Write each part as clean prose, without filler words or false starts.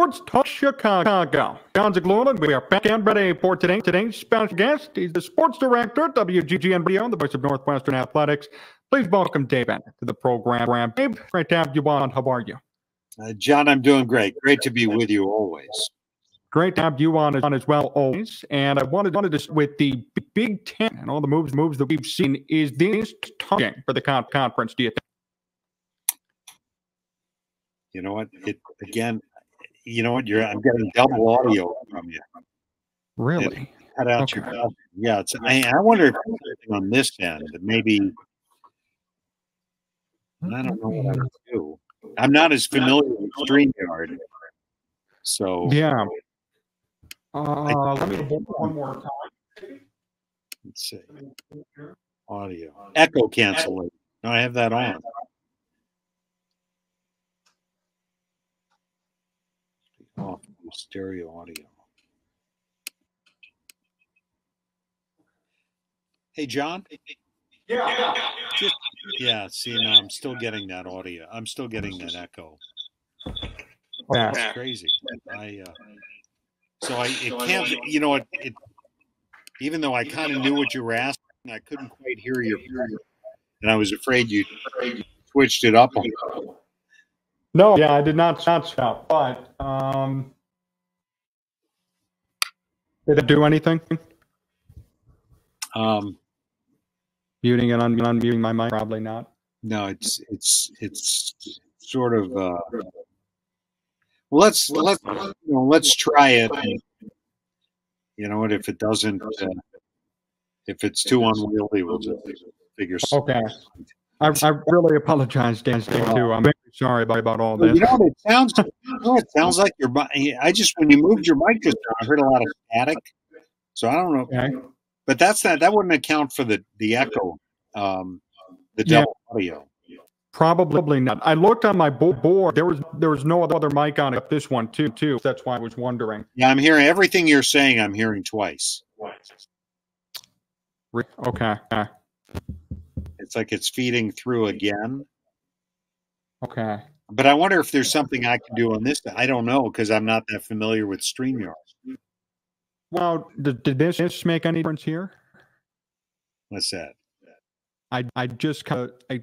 Sports Talk Chicago. Jon Zaghloul, and we are back and ready for today's special guest. He's the sports director at WGN Radio, the voice of Northwestern Athletics. Please welcome Dave Eanet to the program. Dave, great to have you on. How are you? John, I'm doing great. Great to be with you always. Great to have you on as well always. And I wanted to, with the Big Ten and all the moves that we've seen, is this targeting for the conference, do you think? You know what? You know what? I'm getting double audio from you. Really? Cut out your mouth. Yeah. I wonder if there's anything on this end that maybe. I don't know what I would do. I'm not as familiar with StreamYard, so yeah. Let me one more time. Let's see. Audio echo cancellation. No, I have that on. Off stereo audio. Hey, John. Yeah. See, no, I'm still getting that audio. I'm still getting that echo. That's crazy. It can't. You know what? Even though I kind of knew what you were asking, I couldn't quite hear you, and I was afraid you switched it up on. No, yeah, I did not shout, but did it do anything? Muting and unmuting my mic, probably not. No, it's sort of. Let's try it. And, you know what? If it doesn't, if it's too unwieldy, we'll just figure something out. I really apologize, Dan, too. I'm very sorry about all this. You know what it sounds? It sounds like your. When you moved your mic just now, I heard a lot of static. So I don't know. Okay. But that wouldn't account for the echo, the double audio. Probably not. I looked on my board. There was no other mic on it. This one too. That's why I was wondering. Yeah, I'm hearing everything you're saying. I'm hearing twice. Okay. It's like it's feeding through again. Okay. But I wonder if there's something I can do on this. I don't know because I'm not that familiar with StreamYard. Well, did this make any difference here? What's that? I just I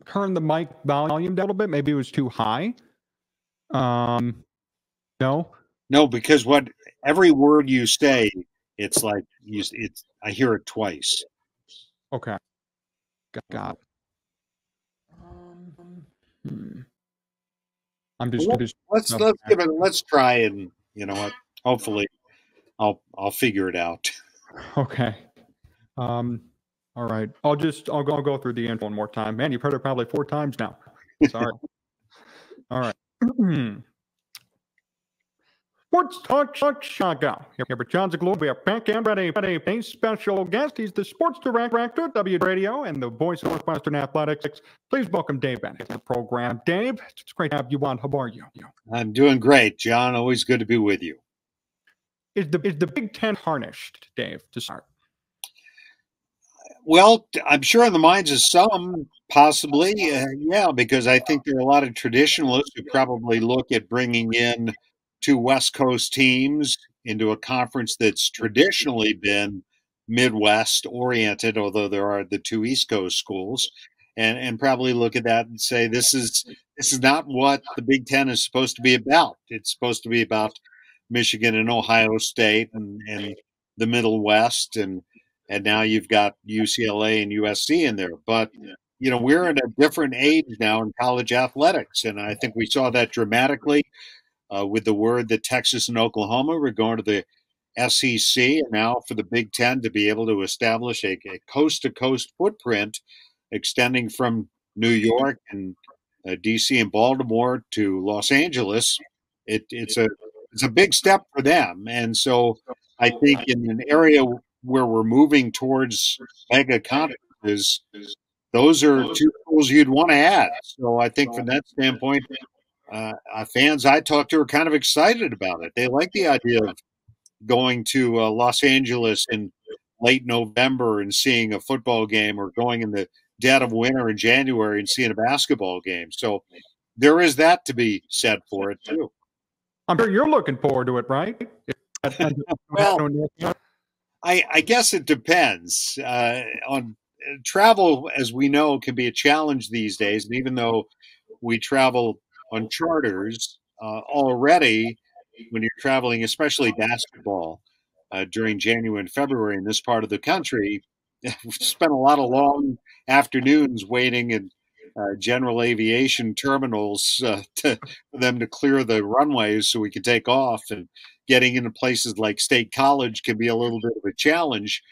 turned the mic volume down a little bit. Maybe it was too high. No, because every word you say, it's like I hear it twice. Okay, got. I'm just. Let's give it. Let's try, and you know what? Hopefully, I'll figure it out. Okay. All right. I'll go through the info one more time. Man, you've heard it probably 4 times now. Sorry. All right. Sports Talk Chicago. Here with Jon Zaghloul. We are back and ready for a special guest. He's the sports director at WGN Radio and the voice of Northwestern Athletics. Please welcome Dave Eanet to the program. Dave, it's great to have you on. How are you? I'm doing great, John. Always good to be with you. Is the Big Ten tarnished, Dave, to start? Well, I'm sure in the minds of some, possibly, yeah, because I think there are a lot of traditionalists who probably look at bringing in 2 West Coast teams into a conference that's traditionally been Midwest oriented, although there are the 2 East Coast schools, and probably look at that and say this is not what the Big Ten is supposed to be about. It's supposed to be about Michigan and Ohio State and the Middle West, and now you've got UCLA and USC in there. But, you know, we're in a different age now in college athletics, and I think we saw that dramatically with the word that Texas and Oklahoma were going to the SEC, and now for the Big Ten to be able to establish a coast-to-coast footprint extending from New York and D.C. and Baltimore to Los Angeles. It's a big step for them. And so I think in an area where we're moving towards mega conferences, those are 2 schools you'd want to add. So I think from that standpoint, fans I talked to are kind of excited about it. They like the idea of going to Los Angeles in late November and seeing a football game, or going in the dead of winter in January and seeing a basketball game. So there is that to be said for it too. I'm sure you're looking forward to it, right? Well, I guess it depends. On travel, as we know, can be a challenge these days. And even though we travel on charters already, when you're traveling, especially basketball, during January and February in this part of the country, we spent a lot of long afternoons waiting in general aviation terminals for them to clear the runways so we could take off. And getting into places like State College can be a little bit of a challenge.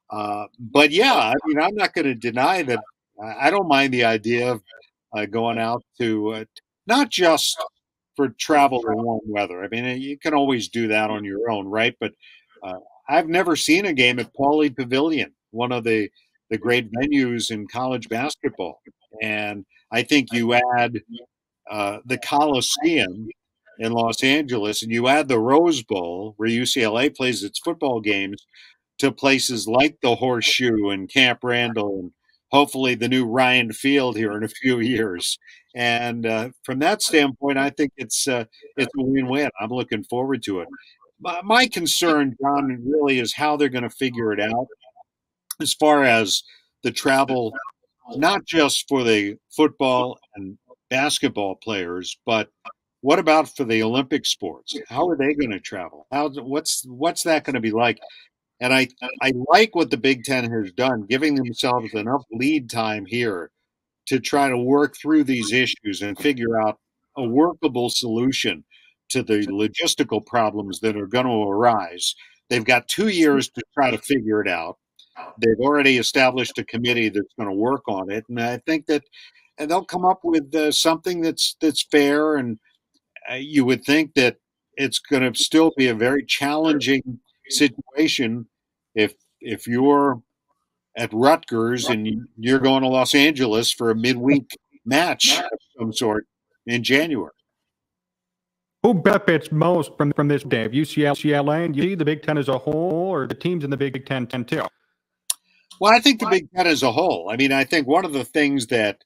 But yeah, I mean, I'm not going to deny that I don't mind the idea of going out to not just for travel or warm weather. I mean, you can always do that on your own, right? But I've never seen a game at Pauley Pavilion, one of the great venues in college basketball. And I think you add the Coliseum in Los Angeles and you add the Rose Bowl, where UCLA plays its football games, to places like the Horseshoe and Camp Randall and hopefully the new Ryan Field here in a few years. And from that standpoint, I think it's a win-win. I'm looking forward to it. My concern, John, really is how they're going to figure it out as far as the travel, not just for the football and basketball players, but what about for the Olympic sports? How are they going to travel? What's that going to be like? And I like what the Big Ten has done, giving themselves enough lead time here to try to work through these issues and figure out a workable solution to the logistical problems that are going to arise. They've got 2 years to try to figure it out. They've already established a committee that's going to work on it, and I think that they'll come up with something that's fair. And you would think that it's going to still be a very challenging situation if you're at Rutgers and you're going to Los Angeles for a midweek match of some sort in January. Who benefits most from this, Dave? UCLA, and you see the Big Ten as a whole, or the teams in the Big Ten too? Well, I think the Big Ten as a whole. I mean, I think one of the things that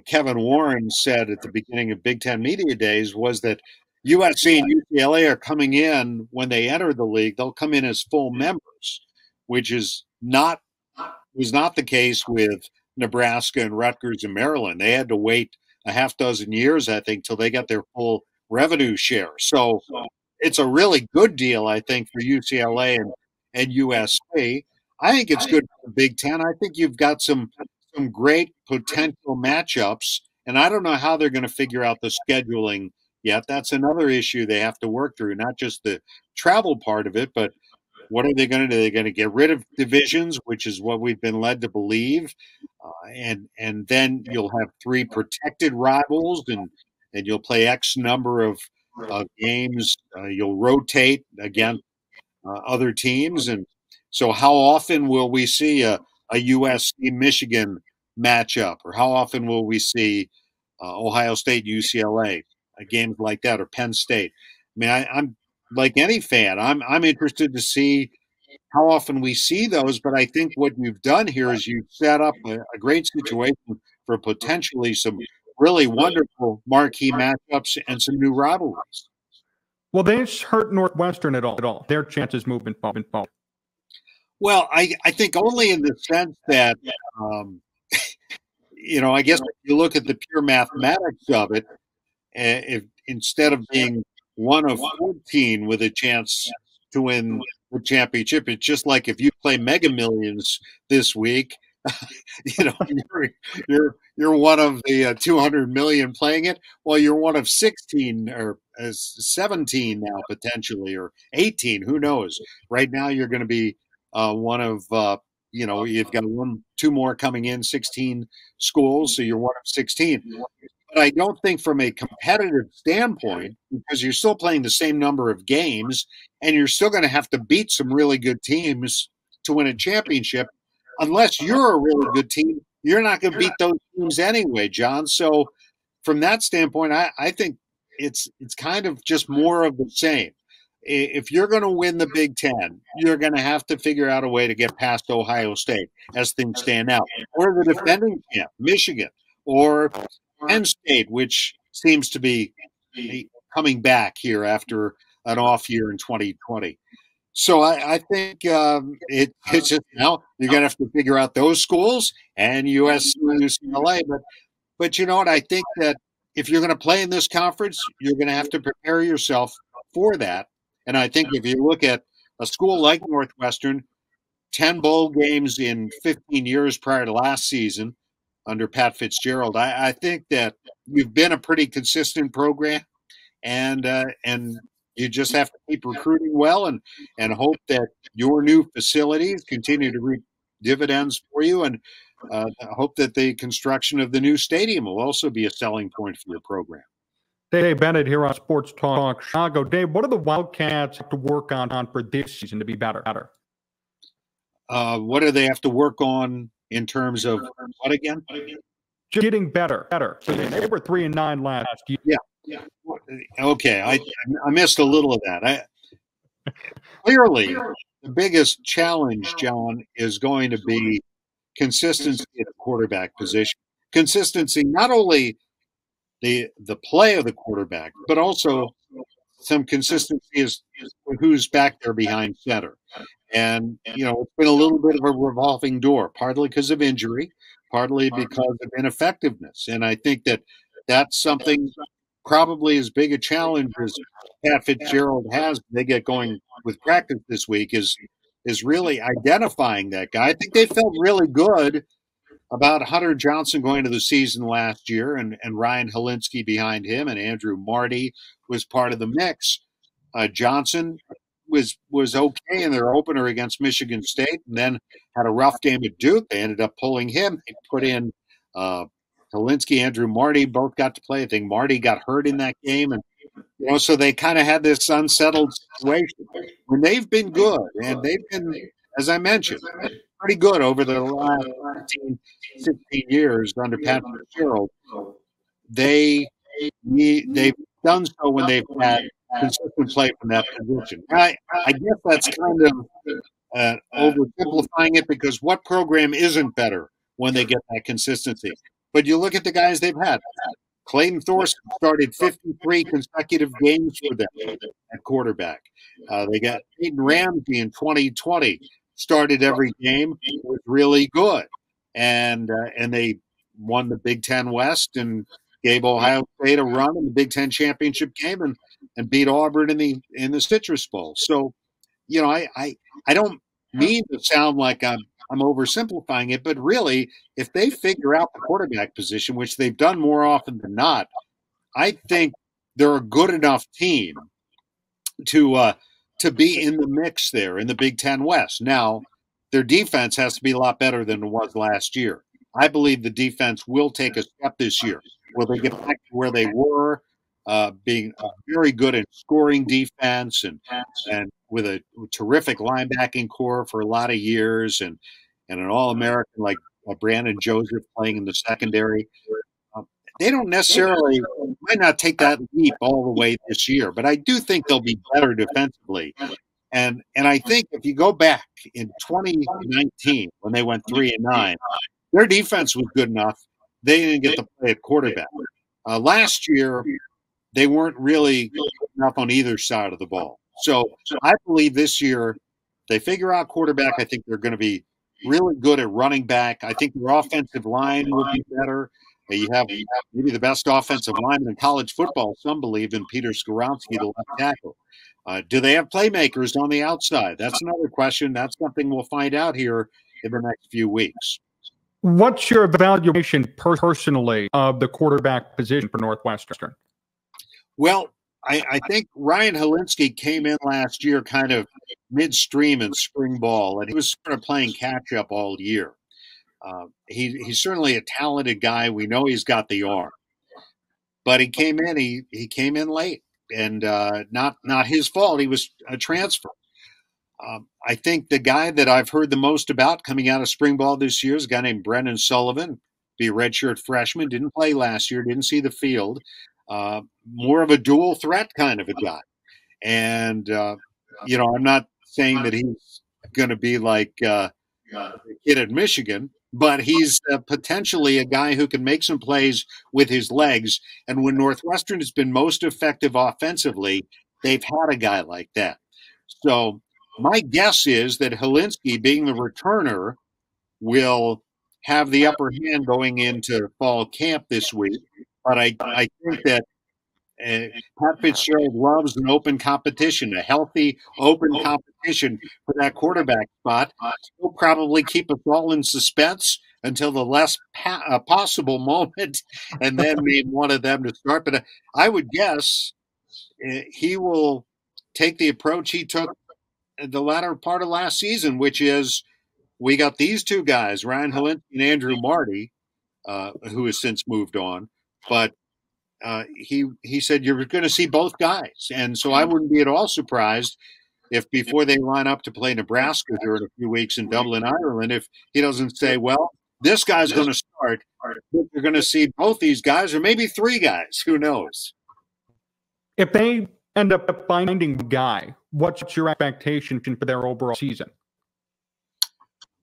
Kevin Warren said at the beginning of Big Ten Media Days was that USC and UCLA are coming in when they enter the league. They'll come in as full members, which was not the case with Nebraska and Rutgers and Maryland. They had to wait a half dozen years, I think, till they got their full revenue share. So it's a really good deal, I think, for UCLA and USC. I think it's good for the Big Ten. I think you've got some great potential matchups, and I don't know how they're going to figure out the scheduling yet. That's another issue they have to work through, not just the travel part of it, but what are they going to do? They're going to get rid of divisions, which is what we've been led to believe, and then you'll have 3 protected rivals, and you'll play X number of games. You'll rotate against other teams, and so how often will we see a USC-Michigan matchup, or how often will we see Ohio State, UCLA, games like that, or Penn State? I mean, I'm like any fan. I'm interested to see how often we see those. But I think what you've done here is you've set up a great situation for potentially some really wonderful marquee matchups and some new rivalries. Will this hurt Northwestern at all? Their chances moving forward? Well, I think only in the sense that, I guess if you look at the pure mathematics of it, if instead of being one of 14 with a chance to win the championship, it's just like if you play Mega Millions this week, you're one of the 200 million playing it. Well, you're one of 16 or 17 now potentially, or 18. Who knows? Right now, you're going to be one of you've got 2 more coming in, 16 schools, so you're one of 16. But I don't think from a competitive standpoint, because you're still playing the same number of games and you're still going to have to beat some really good teams to win a championship. Unless you're a really good team, you're not going to beat those teams anyway, John. So from that standpoint, I think it's kind of just more of the same. If you're going to win the Big Ten, you're going to have to figure out a way to get past Ohio State as things stand out, or the defending champ, Michigan, or Penn State, which seems to be coming back here after an off year in 2020. So I think it's just now you're going to have to figure out those schools and USC and UCLA. But you know what? I think that if you're going to play in this conference, you're going to have to prepare yourself for that. And I think if you look at a school like Northwestern, 10 bowl games in 15 years prior to last season under Pat Fitzgerald, I think that you've been a pretty consistent program, and you just have to keep recruiting well and hope that your new facilities continue to reap dividends for you, and hope that the construction of the new stadium will also be a selling point for your program. Dave Bennett here on Sports Talk Chicago. Dave, what do the Wildcats have to work on for this season to be better? What do they have to work on in terms of what again? Just getting better. So they were 3-9 last year. Yeah. Okay, I missed a little of that. Clearly, the biggest challenge, John, is going to be consistency at the quarterback position. Consistency, not only the play of the quarterback, but also some consistency is who's back there behind center. And, you know, it's been a little bit of a revolving door, partly because of injury, partly because of ineffectiveness. And I think that that's something probably as big a challenge as Pat Fitzgerald has when they get going with practice this week is really identifying that guy. I think they felt really good about Hunter Johnson going to the season last year and Ryan Helinski behind him, and Andrew Marty was part of the mix. Johnson was okay in their opener against Michigan State, and then had a rough game at Duke. They ended up pulling him. They put in Helinski, Andrew Marty, both got to play. I think Marty got hurt in that game, and you know, so they kind of had this unsettled situation. When they've been good, and they've been, as I mentioned, pretty good over the last 15 years under Pat Fitzgerald. They've done so when they've had consistent play from that position. I guess that's kind of oversimplifying it, because what program isn't better when they get that consistency? But you look at the guys they've had. Clayton Thorson started 53 consecutive games for them at quarterback. They got Peyton Ramsey in 2020, started every game, was really good. And they won the Big Ten West and gave Ohio State a run in the Big Ten championship game and beat Auburn in the Citrus Bowl. So, you know, I don't mean to sound like I'm oversimplifying it, but really, if they figure out the quarterback position, which they've done more often than not, I think they're a good enough team to be in the mix there in the Big Ten West. Now, their defense has to be a lot better than it was last year. I believe the defense will take a step this year. Will they get back to where they were, being very good at scoring defense and with a terrific linebacking core for a lot of years, and an All-American like Brandon Joseph playing in the secondary? They don't necessarily might not take that leap all the way this year, but I do think they'll be better defensively. And I think if you go back in 2019 when they went 3-9, their defense was good enough. They didn't get to play at quarterback. Last year, they weren't really good enough on either side of the ball. So I believe this year they figure out quarterback. I think they're going to be really good at running back. I think their offensive line will be better. You have maybe the best offensive lineman in college football, some believe, in Peter Skoronski, the left tackle. Do they have playmakers on the outside? That's another question. That's something we'll find out here in the next few weeks. What's your evaluation personally of the quarterback position for Northwestern? Well, I think Ryan Helinski came in last year kind of midstream in spring ball, and he was sort of playing catch-up all year. He's certainly a talented guy. We know he's got the arm. But he came in, he came in late, and not his fault. He was a transfer. I think the guy that I've heard the most about coming out of spring ball this year is a guy named Brennan Sullivan, be a redshirt freshman, didn't play last year, didn't see the field. More of a dual threat kind of a guy. And, I'm not saying that he's going to be like the kid at Michigan, but he's potentially a guy who can make some plays with his legs. And when Northwestern has been most effective offensively, they've had a guy like that. So my guess is that Helinski, being the returner, will have the upper hand going into fall camp this week. But I think that Pat Fitzgerald loves an open competition, a healthy, open competition for that quarterback spot. He'll probably keep us all in suspense until the last possible moment, and then name one of them to start. But I would guess he will take the approach he took the latter part of last season, which is we got these two guys, Ryan Helinski and Andrew Marty, who has since moved on, but he said you're going to see both guys. And so I wouldn't be at all surprised if before they line up to play Nebraska here in a few weeks in Dublin, Ireland, if he doesn't say, well, this guy's going to start, you're going to see both these guys or maybe three guys. Who knows? If they end up finding a guy, what's your expectation for their overall season?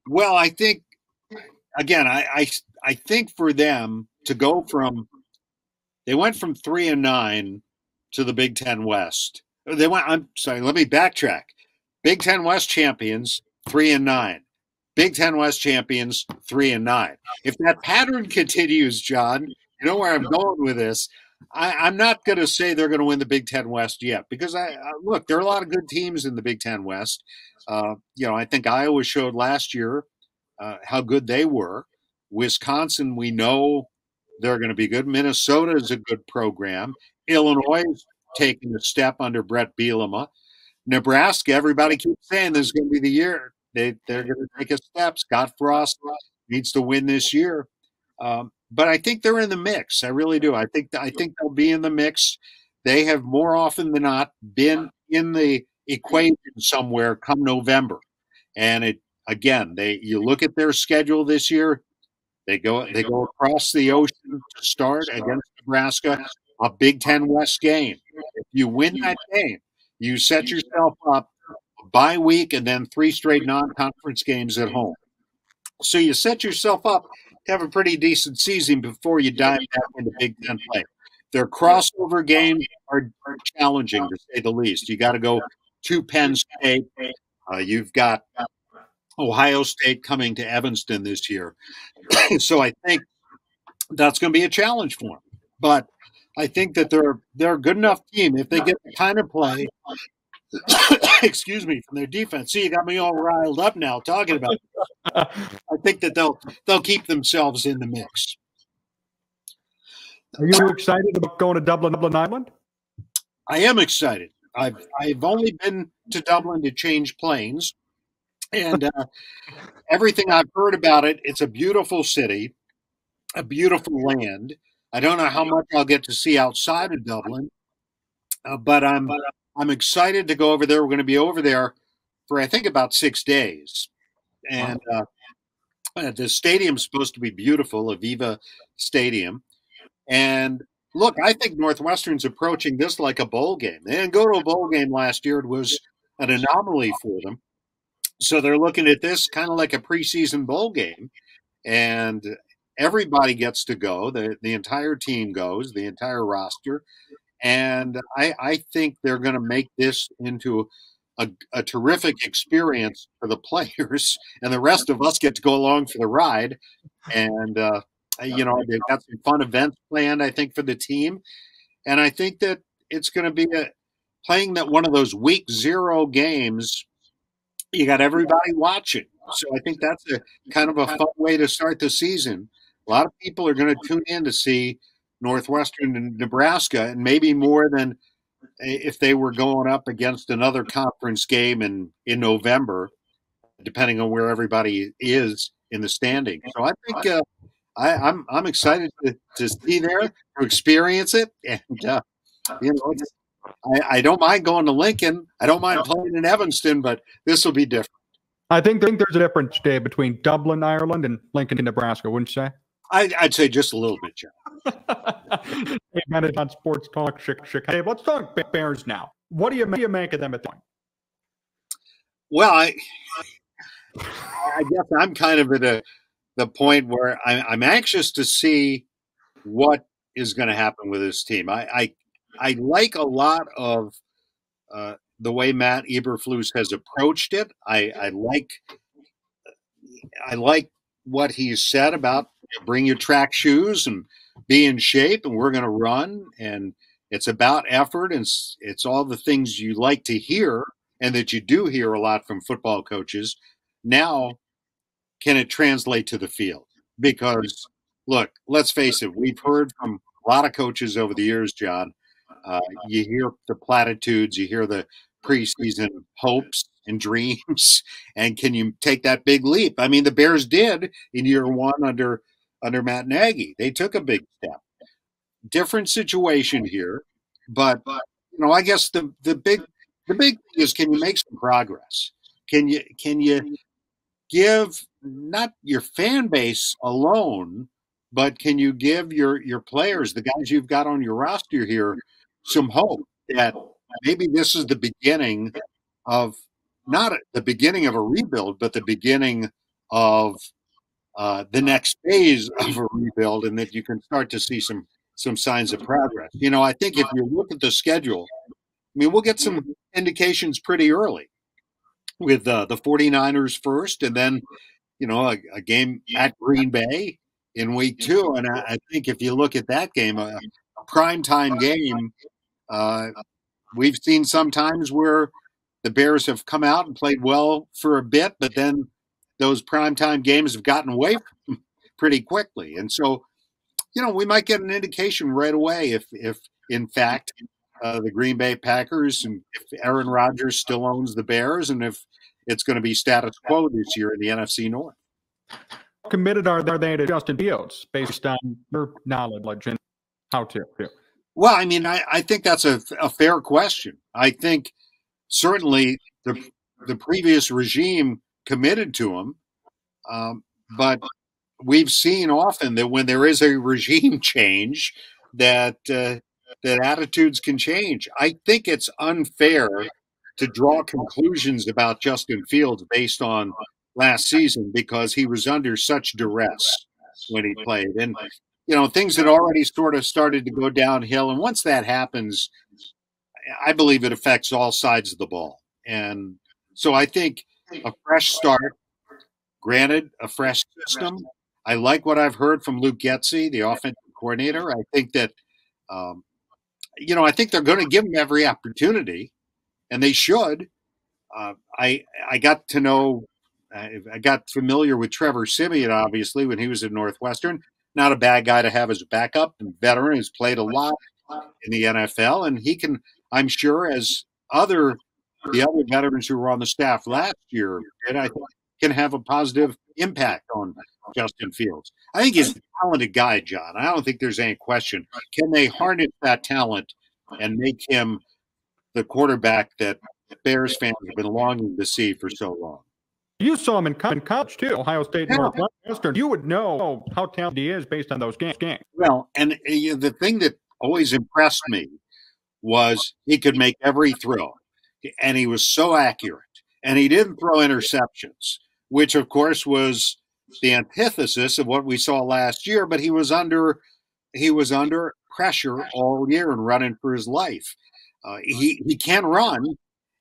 Well, I think, again, I think for them to go from they went from 3-9 to the Big Ten West. I'm sorry, let me backtrack. Big Ten West champions, 3-9. Big Ten West champions, 3-9. If that pattern continues, John, you know where I'm going with this. I'm not going to say they're going to win the Big Ten West yet because look, there are a lot of good teams in the Big Ten West. I think Iowa showed last year how good they were. Wisconsin, we know they're going to be good. Minnesota is a good program. Illinois is taking a step under Brett Bielema. Nebraska, everybody keeps saying this is going to be the year. They're going to take a step. Scott Frost needs to win this year. But I think they're in the mix. I really do. I think they'll be in the mix. They have more often than not been in the equation somewhere come November. And you look at their schedule this year. They go across the ocean to start against Nebraska, a Big Ten West game. If you win that game, you set yourself up a bye week and then 3 straight non-conference games at home. So you set yourself up to have a pretty decent season before you dive back into Big Ten play. Their crossover games are challenging, to say the least. You got to go to Penn State. You've got Ohio State coming to Evanston this year. So I think that's going to be a challenge for them. But I think that they're a good enough team if they get the kind of play, excuse me, from their defense. See, you got me all riled up now talking about it. I think that they'll keep themselves in the mix. Are you excited about going to Dublin, Ireland? I am excited. I've only been to Dublin to change planes. And everything I've heard about it, it's a beautiful city, a beautiful land. I don't know how much I'll get to see outside of Dublin, but I'm excited to go over there. We're going to be over there for, I think, about 6 days. And the stadium's supposed to be beautiful, Aviva Stadium. And look, I think Northwestern's approaching this like a bowl game. They didn't go to a bowl game last year. It was an anomaly for them. So they're looking at this kind of like a preseason bowl game, and everybody gets to go. The entire team goes, the entire roster, and I think they're going to make this into a terrific experience for the players, and the rest of us get to go along for the ride. And they've got some fun events planned, I think, for the team, and I think that it's going to be playing that one of those week 0 games. You got everybody watching. So I think that's a kind of a fun way to start the season. A lot of people are going to tune in to see Northwestern and Nebraska, and maybe more than if they were going up against another conference game in November, depending on where everybody is in the standing. So I think I'm excited to see there, to experience it. And, I don't mind going to Lincoln. I don't mind playing in Evanston, but this will be different. I think there's a difference, Dave, between Dublin, Ireland, and Lincoln, Nebraska, wouldn't you say? I'd say just a little bit, John. Hey, Bennett on Sports Talk Chicago. Hey, let's talk Bears now. What do you make of them at the point? Well, I guess I'm kind of at the point where I'm anxious to see what is going to happen with this team. I like a lot of the way Matt Eberflus has approached it. I like what he said about bring your track shoes and be in shape, and we're going to run, and it's about effort, and it's all the things you like to hear and that you do hear a lot from football coaches. Now, can it translate to the field? Because, look, let's face it, we've heard from a lot of coaches over the years, John. You hear the platitudes, you hear the preseason hopes and dreams, and can you take that big leap? I mean, the Bears did in year one under Matt Nagy. They took a big step. Different situation here, but I guess the big thing is, can you make some progress? Can you give not your fan base alone, but can you give your players, the guys you've got on your roster here, some hope that maybe this is the beginning of not the beginning of a rebuild, but the beginning of the next phase of a rebuild, and that you can start to see some signs of progress. I think if you look at the schedule, I mean, we'll get some indications pretty early with the 49ers first, and then, a game at Green Bay in week 2. And I think if you look at that game, a primetime game, we've seen sometimes where the Bears have come out and played well for a bit, but then those primetime games have gotten away from them pretty quickly. And so, we might get an indication right away if in fact, the Green Bay Packers, and if Aaron Rodgers still owns the Bears, and if it's going to be status quo this year in the NFC North. How committed are they to Justin Fields based on your knowledge and how to? Well, I mean, I think that's a fair question. I think certainly the previous regime committed to him, but we've seen often that when there is a regime change, that attitudes can change. I think it's unfair to draw conclusions about Justin Fields based on last season, because he was under such duress when he played. And, things had already sort of started to go downhill. And once that happens, I believe it affects all sides of the ball. And so I think a fresh start, granted, a fresh system. I like what I've heard from Luke Getsy, the offensive coordinator. I think that, I think they're going to give him every opportunity, and they should. I got to know, I got familiar with Trevor Siemian, obviously, when he was at Northwestern. Not a bad guy to have as a backup, and veteran, who's played a lot in the NFL, and he can, I'm sure, as the other veterans who were on the staff last year did, I think, can have a positive impact on Justin Fields. I think he's a talented guy, John. I don't think there's any question. Can they harness that talent and make him the quarterback that Bears fans have been longing to see for so long? You saw him in college, too, Ohio State and Northwestern. You would know how talented he is based on those games. Well, and the thing that always impressed me was he could make every throw, and he was so accurate. And he didn't throw interceptions, which, of course, was the antithesis of what we saw last year. But he was under pressure all year and running for his life. He can run.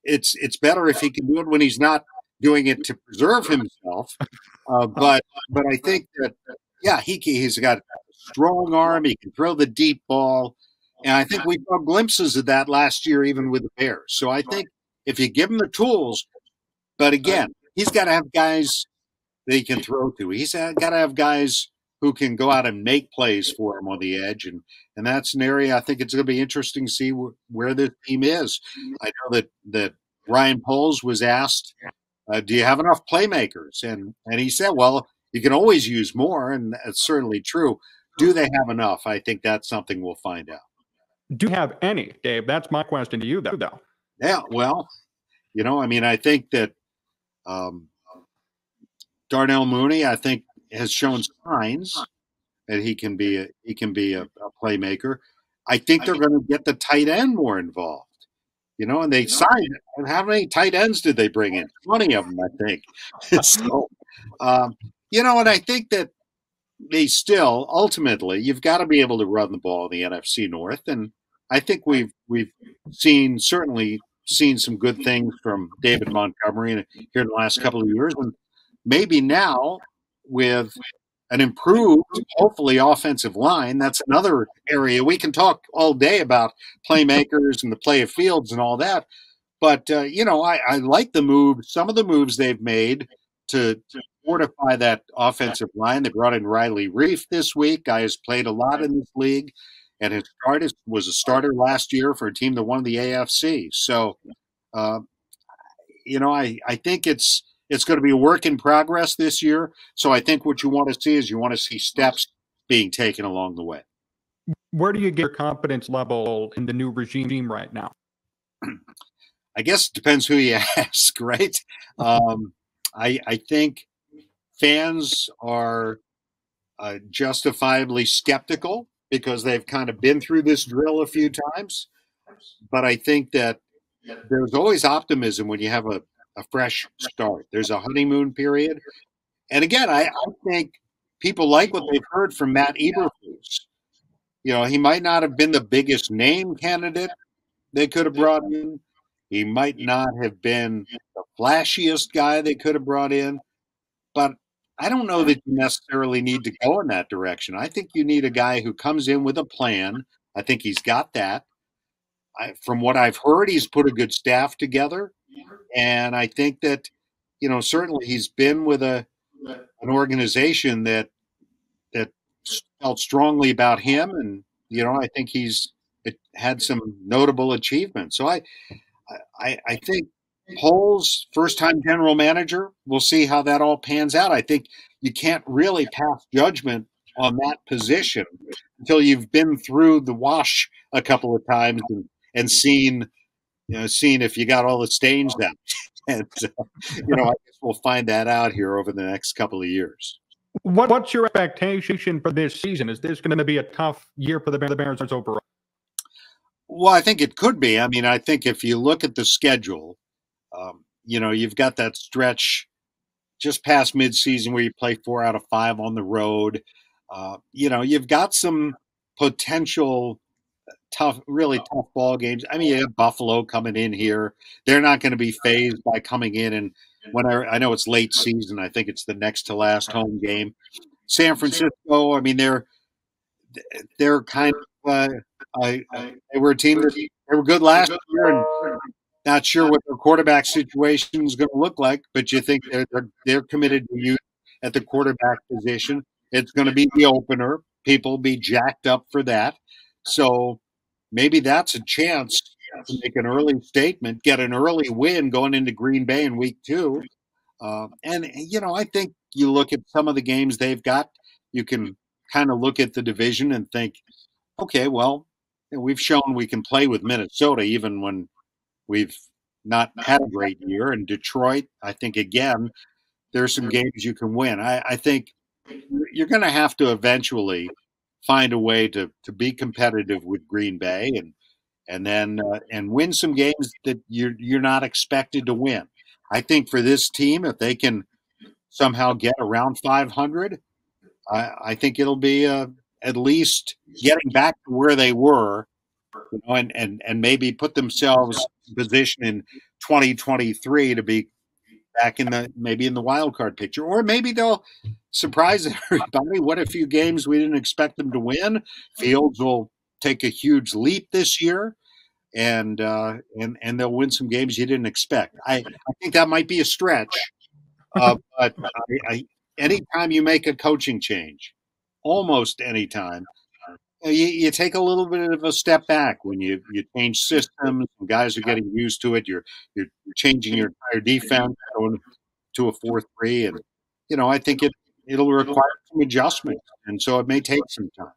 It's better if he can do it when he's not doing it to preserve himself. But I think that, he's got a strong arm. He can throw the deep ball. And I think we saw glimpses of that last year, even with the Bears. So I think if you give him the tools, but again, he's got to have guys that he can throw to. He's got to have guys who can go out and make plays for him on the edge. And that's an area I think it's going to be interesting to see where the team is. I know that Ryan Poles was asked, do you have enough playmakers? And he said, well, you can always use more, and that's certainly true. Do they have enough? I think that's something we'll find out. Do you have any, Dave? That's my question to you, though. Yeah, well, I think that Darnell Mooney, I think, has shown signs that he can be a playmaker. I think they're going to get the tight end more involved. And they signed. And how many tight ends did they bring in? 20 of them, I think. So, And I think that they still ultimately you've got to be able to run the ball in the NFC North, and I think we've certainly seen some good things from David Montgomery here in the last couple of years, and maybe now with an improved, hopefully, offensive line. That's another area we can talk all day about playmakers and the play of fields and all that. But I like the moves, some of the moves they've made to fortify that offensive line. They brought in Riley Reif this week. Guy has played a lot in this league, and was a starter last year for a team that won the AFC. So, I think it's going to be a work in progress this year. So I think what you want to see is steps being taken along the way. Where do you get your confidence level in the new regime right now? I guess it depends who you ask, right? I think fans are justifiably skeptical because they've kind of been through this drill a few times. But I think that there's always optimism when you have a fresh start. There's a honeymoon period. And again, I think people like what they've heard from Matt Eberflus. He might not have been the biggest name candidate they could have brought in. He might not have been the flashiest guy they could have brought in. But I don't know that you necessarily need to go in that direction. I think you need a guy who comes in with a plan. I think he's got that. From what I've heard, he's put a good staff together. And I think that, certainly he's been with an organization that felt strongly about him. And, I think he's had some notable achievements. So I think Poles, first-time general manager, we'll see how that all pans out. I think you can't really pass judgment on that position until you've been through the wash a couple of times and seen if you got all the stains out. And, I guess we'll find that out here over the next couple of years. What's your expectation for this season? Is this going to be a tough year for the Bears overall? Well, I think it could be. I mean, I think if you look at the schedule, you've got that stretch just past midseason where you play 4 out of 5 on the road. You've got some potential really tough ball games. I mean, you have Buffalo coming in here. They're not going to be fazed by coming in. And I know it's late season, I think it's the next to last home game. San Francisco, I mean, they're kind of they were a team that they were good last year, and not sure what their quarterback situation is going to look like. But you think they're committed to youth at the quarterback position. It's going to be the opener. People will be jacked up for that. So maybe that's a chance to make an early statement, get an early win going into Green Bay in week 2. I think you look at some of the games they've got, you can kind of look at the division and think, okay, well, we've shown we can play with Minnesota even when we've not had a great year. And Detroit, I think, again, there's some games you can win. I think you're going to have to eventually find a way to be competitive with Green Bay and then win some games that you're not expected to win. I think for this team, if they can somehow get around 500, I think it'll be at least getting back to where they were, and maybe put themselves in position in 2023 to be back in the wild card picture, or maybe they'll surprise everybody. What a few games we didn't expect them to win. Fields will take a huge leap this year, and they'll win some games you didn't expect. I think that might be a stretch, but anytime you make a coaching change, almost any time, you take a little bit of a step back when you change systems and guys are getting used to it. You're changing your entire defense, going to a 4-3, and I think it'll require some adjustment, and so it may take some time.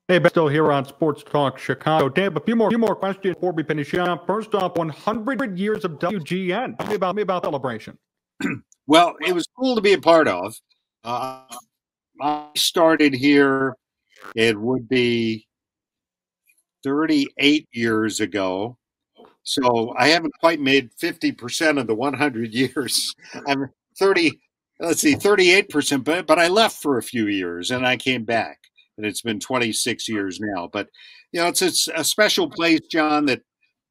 Dave, still here on Sports Talk Chicago. Dave, a few more questions before we finish up. First off, 100 years of WGN. Tell me about the celebration. Well, it was cool to be a part of. I started here, it would be 38 years ago. So I haven't quite made 50% of the 100 years. I'm 30. let's see, 38%, but I left for a few years and I came back, and it's been 26 years now. But, it's a special place, John, that,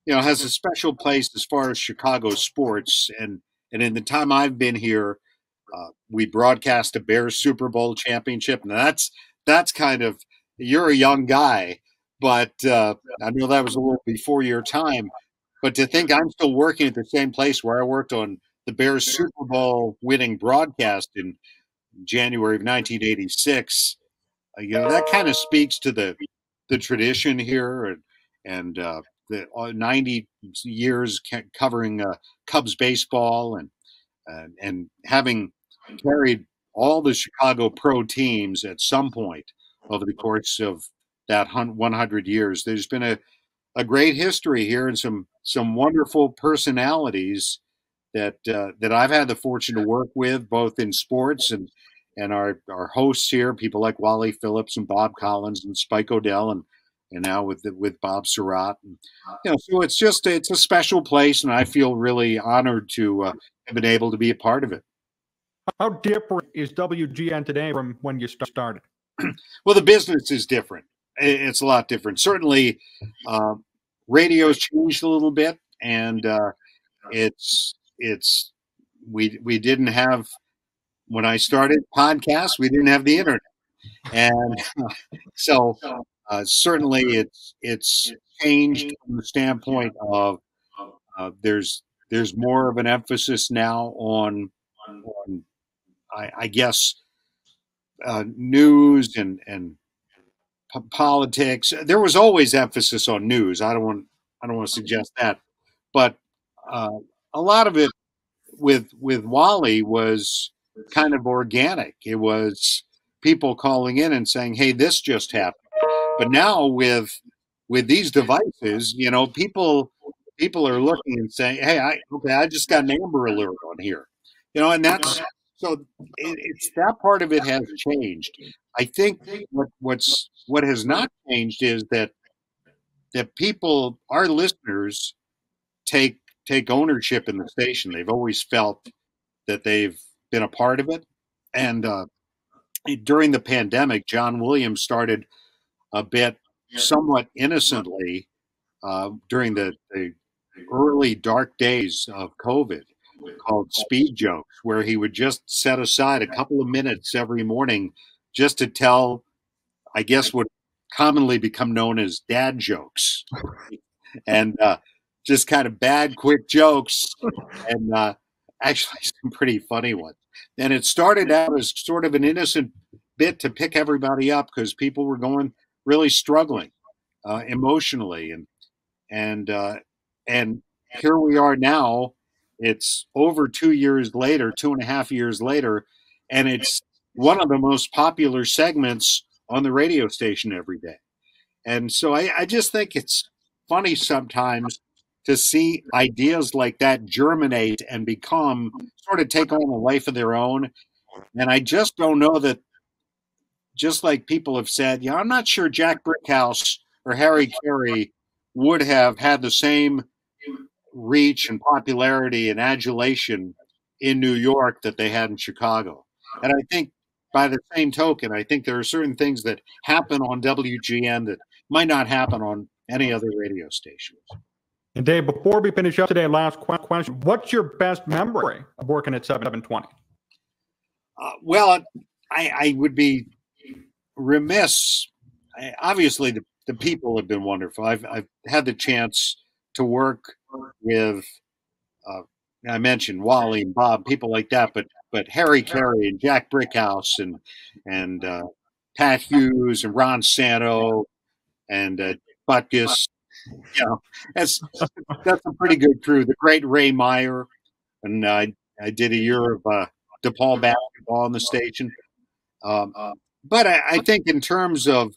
has a special place as far as Chicago sports. And in the time I've been here, we broadcast a Bears Super Bowl championship. And that's kind of, you're a young guy, but I know that was a little before your time. But to think I'm still working at the same place where I worked on the Bears Super Bowl winning broadcast in January of 1986, that kind of speaks to the tradition here, and the 90 years covering Cubs baseball, and having carried all the Chicago pro teams at some point over the course of that 100 years. There's been a great history here, and some wonderful personalities that I've had the fortune to work with, both in sports and our hosts here, people like Wally Phillips and Bob Collins and Spike O'Dell, and now with Bob Surratt. And, so it's a special place, and I feel really honored to have been able to be a part of it. How different is WGN today from when you started? Well, the business is different. It's a lot different. Certainly, radio's changed a little bit, and we didn't have, when I started podcasts, we didn't have the internet, and so certainly it's changed from the standpoint of there's more of an emphasis now on I guess news and politics. There was always emphasis on news. I don't want to suggest that, but a lot of it with Wally was kind of organic. It was people calling in and saying, "Hey, this just happened." But now with these devices, people are looking and saying, "Hey, I just got an Amber Alert on here," and that's so. It's that part of it has changed. I think what has not changed is that people, our listeners, take ownership in the station. They've always felt that they've been a part of it, and during the pandemic, John Williams started a bit somewhat innocently during the early dark days of COVID, called Speed Jokes, where he would just set aside a couple of minutes every morning just to tell, I guess, what commonly become known as dad jokes, and just kind of bad, quick jokes, and actually some pretty funny ones. And it started out as sort of an innocent bit to pick everybody up because people were really struggling emotionally, and here we are now. It's over 2 years later, 2.5 years later, and it's one of the most popular segments on the radio station every day. And so I just think it's funny sometimes to see ideas like that germinate and sort of take on a life of their own. And I just don't know that, just like people have said, I'm not sure Jack Brickhouse or Harry Carey would have had the same reach and popularity and adulation in New York that they had in Chicago. And I think by the same token, I think there are certain things that happen on WGN that might not happen on any other radio stations. And Dave, before we finish up today, last question, what's your best memory of working at 720? Well, I would be remiss. Obviously, the people have been wonderful. I've had the chance to work with, I mentioned Wally and Bob, people like that, but Harry Carey and Jack Brickhouse and Pat Hughes and Ron Santo and Butkus. That's a pretty good crew. The great Ray Meyer, and I did a year of DePaul basketball on the station. But I think in terms of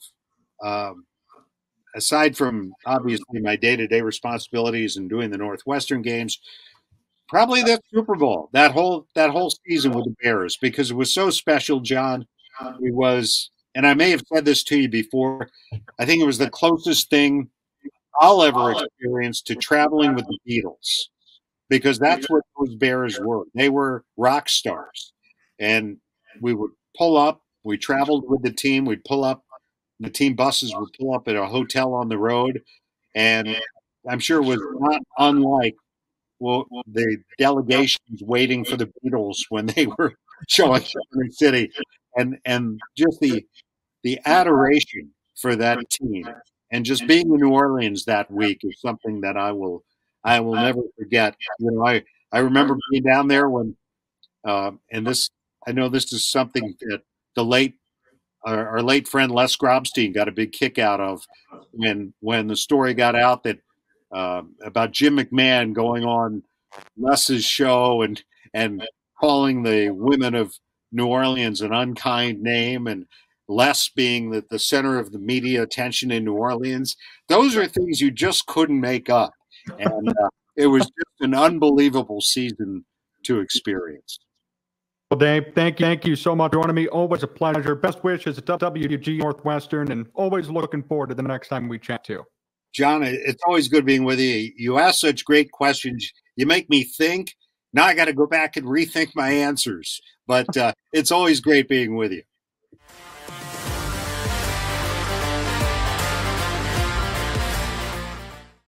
aside from obviously my day-to-day responsibilities and doing the Northwestern games, probably that Super Bowl, that whole season with the Bears, because it was so special, John. It was, and I may have said this to you before, I think it was the closest thing I'll ever experience to traveling with the Beatles, because that's what those Bears were. They were rock stars. and we would pull up. We traveled with the team. We'd pull up. The team buses would pull up at a hotel on the road, and I'm sure it was not unlike the delegations waiting for the Beatles when they were showing up in the city, and just the adoration for that team, and just being in New Orleans that week is something that I will never forget. I remember being down there when, and this, I know this is something that our late friend Les Grobstein got a big kick out of when the story got out that about Jim McMahon going on Les's show and calling the women of New Orleans an unkind name, and Les being the center of the media attention in New Orleans. Those are things you just couldn't make up. And it was just an unbelievable season to experience. Well, Dave, thank you so much for joining me. Always a pleasure. Best wishes at WG Northwestern, and always looking forward to the next time we chat too. John, it's always good being with you. You ask such great questions. You make me think. Now I got to go back and rethink my answers. But it's always great being with you.